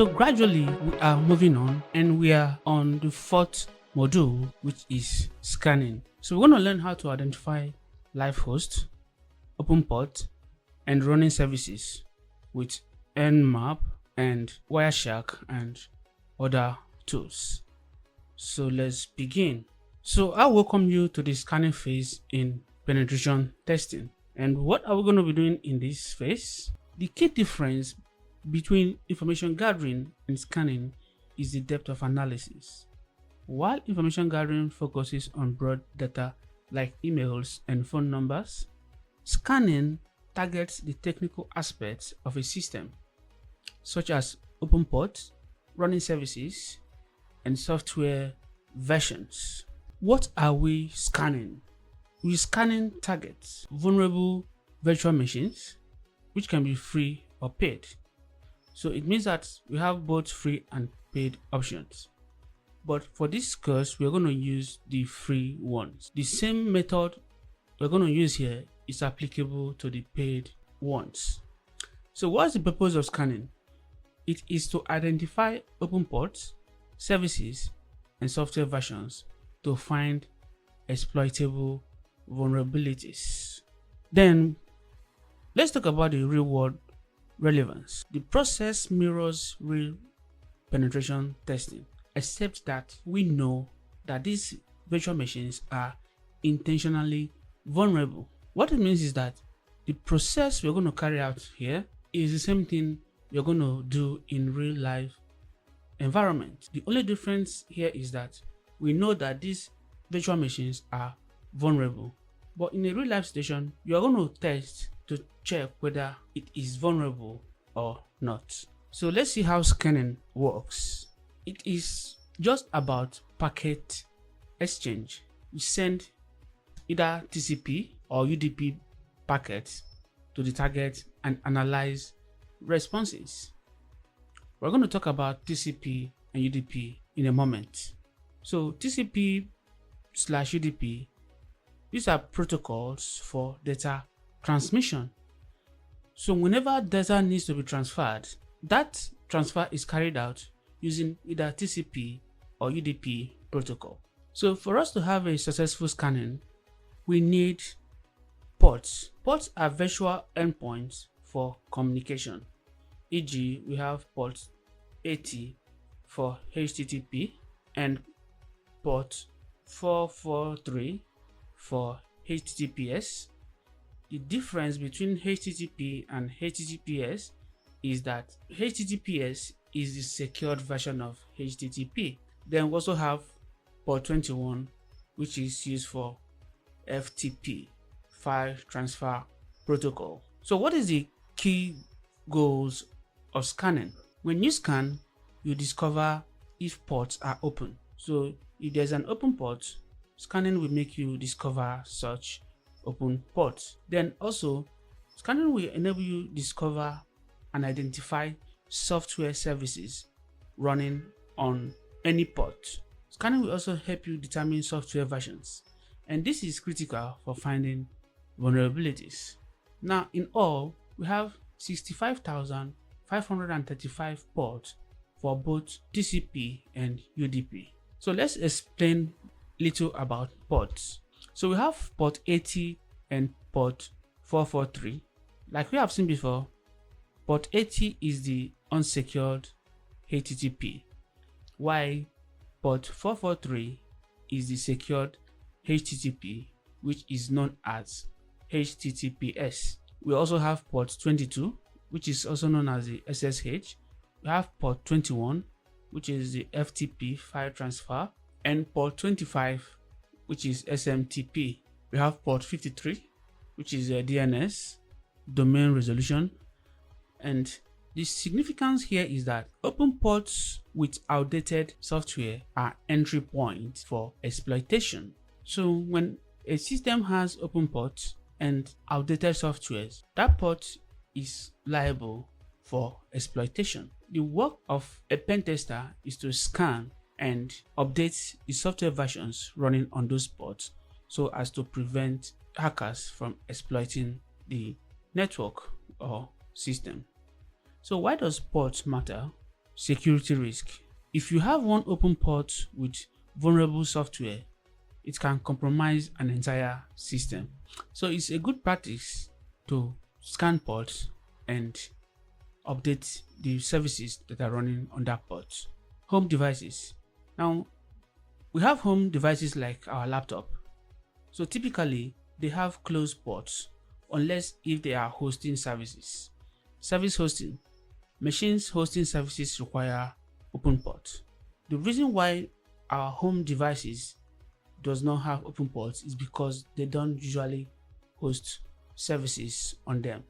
So gradually we are moving on and we are on the fourth module, which is scanning. So we're going to learn how to identify live host, open port, and running services with Nmap and Wireshark and other tools. So let's begin. So I welcome you to the scanning phase in penetration testing. And what are we going to be doing in this phase? The key difference between information gathering and scanning is the depth of analysis. While information gathering focuses on broad data like emails and phone numbers, scanning targets the technical aspects of a system, such as open ports, running services, and software versions. What are we scanning? We're scanning targets, vulnerable virtual machines, which can be free or paid. So it means that we have both free and paid options. But for this course, we're going to use the free ones. The same method we're going to use here is applicable to the paid ones. So what's the purpose of scanning? It is to identify open ports, services, and software versions to find exploitable vulnerabilities. Then let's talk about the real world relevance. The process mirrors real penetration testing, except that we know that these virtual machines are intentionally vulnerable. What it means is that the process we're going to carry out here is the same thing you're going to do in real life environment. The only difference here is that we know that these virtual machines are vulnerable, but in a real life situation, you're going to test to check whether it is vulnerable or not. So let's see how scanning works. It is just about packet exchange. We send either TCP or UDP packets to the target and analyze responses. We're going to talk about TCP and UDP in a moment. So TCP/UDP, these are protocols for data transmission. So whenever data needs to be transferred, that transfer is carried out using either TCP or UDP protocol. So for us to have a successful scanning, we need ports. Ports are virtual endpoints for communication. E.g., we have port 80 for HTTP and port 443 for HTTPS. The difference between HTTP and HTTPS is that HTTPS is the secured version of HTTP. Then we also have port 21, which is used for FTP, file transfer protocol. So what is the key goals of scanning? When you scan, you discover if ports are open. So if there's an open port, scanning will make you discover such open ports. Then also, scanning will enable you discover and identify software services running on any port. Scanning will also help you determine software versions, and this is critical for finding vulnerabilities. Now, in all, we have 65,535 ports for both TCP and UDP. So let's explain little about ports. So we have port 80 and port 443. Like we have seen before, port 80 is the unsecured HTTP, while port 443 is the secured HTTP, which is known as HTTPS. We also have port 22, which is also known as the SSH. We have port 21, which is the FTP, file transfer, and port 25, which is SMTP. We have port 53, which is a DNS, domain resolution. And the significance here is that open ports with outdated software are entry points for exploitation. So when a system has open ports and outdated softwares, that port is liable for exploitation. The work of a pen tester is to scan and update the software versions running on those ports so as to prevent hackers from exploiting the network or system. So why does ports matter? security risk. If you have one open port with vulnerable software, it can compromise an entire system. So it's a good practice to scan ports and update the services that are running on that port. Home devices. Now, we have home devices like our laptop. So typically, they have closed ports unless if they are hosting services. Service hosting. Machines hosting services require open ports. The reason why our home devices does not have open ports is because they don't usually host services on them.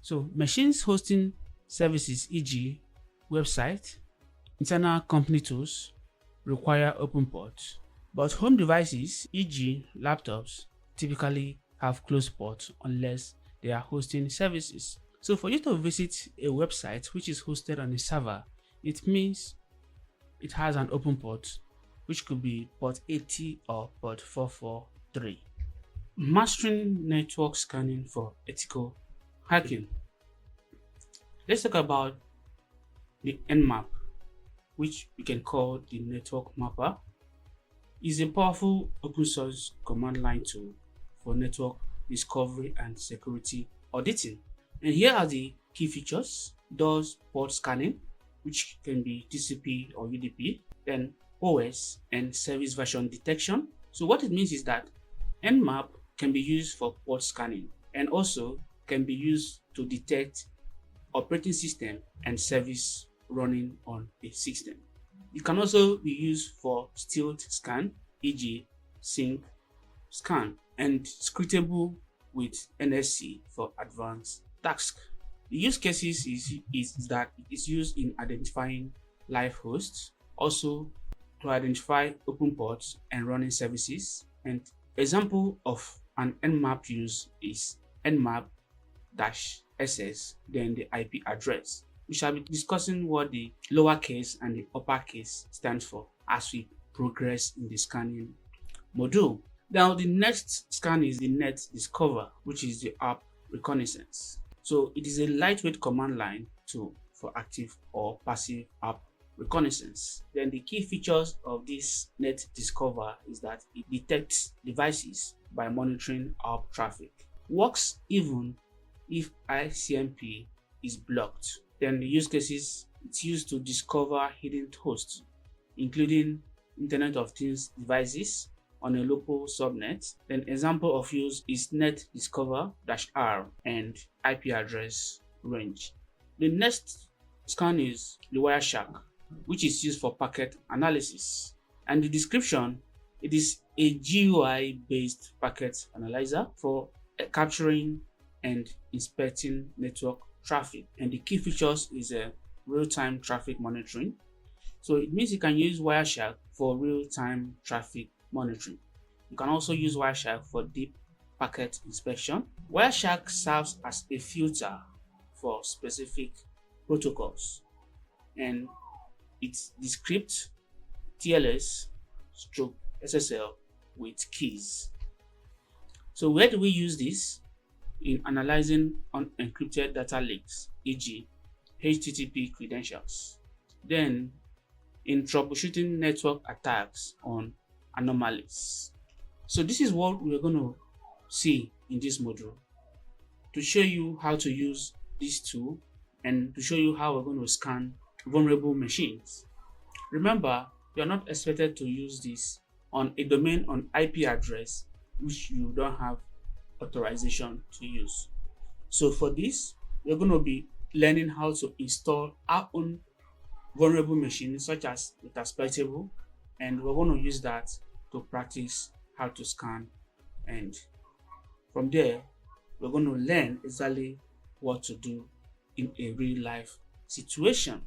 So machines hosting services, e.g., website, internal company tools, require open ports. But home devices, e.g., laptops, typically have closed ports unless they are hosting services. So for you to visit a website which is hosted on a server, it means it has an open port, which could be port 80 or port 443. Mastering network scanning for ethical hacking. Let's talk about the Nmap, which we can call the network mapper. Is a powerful open source command line tool for network discovery and security auditing. And here are the key features. Does port scanning, which can be TCP or UDP, then OS and service version detection. So what it means is that Nmap can be used for port scanning and also can be used to detect operating system and service running on a system. It can also be used for stealth scan, e.g. sync scan, and scrutable with NSC for advanced tasks. The use cases is that it is used in identifying live hosts, also to identify open ports and running services. And example of an Nmap use is Nmap-SS, then the IP address. We shall be discussing what the lowercase and the uppercase stands for as we progress in the scanning module. Now the next scan is the net discover, which is the app reconnaissance. So it is a lightweight command line tool for active or passive app reconnaissance. Then the key features of this net discover is that it detects devices by monitoring app traffic. Works even if ICMP is blocked. Then the use cases, it's used to discover hidden hosts, including Internet of Things devices on a local subnet. Then example of use is net discover-r and IP address range. The next scan is the Wireshark, which is used for packet analysis. And the description, it is a GUI based packet analyzer for capturing and inspecting network traffic. And the key features is a real-time traffic monitoring. So it means you can use Wireshark for real-time traffic monitoring. You can also use Wireshark for deep packet inspection. Wireshark serves as a filter for specific protocols, and it decrypts TLS stroke SSL with keys. So where do we use this? In analyzing unencrypted data leaks, e.g. HTTP credentials. Then in troubleshooting network attacks on anomalies. So this is what we're going to see in this module to show you how to use this tool and to show you how we're going to scan vulnerable machines. Remember, you are not expected to use this on a domain on IP address which you don't have authorization to use. So for this, we're going to be learning how to install our own vulnerable machines such as Metasploitable, and we're going to use that to practice how to scan, and from there we're going to learn exactly what to do in a real life situation.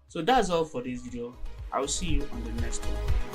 So that's all for this video. I will see you on the next one.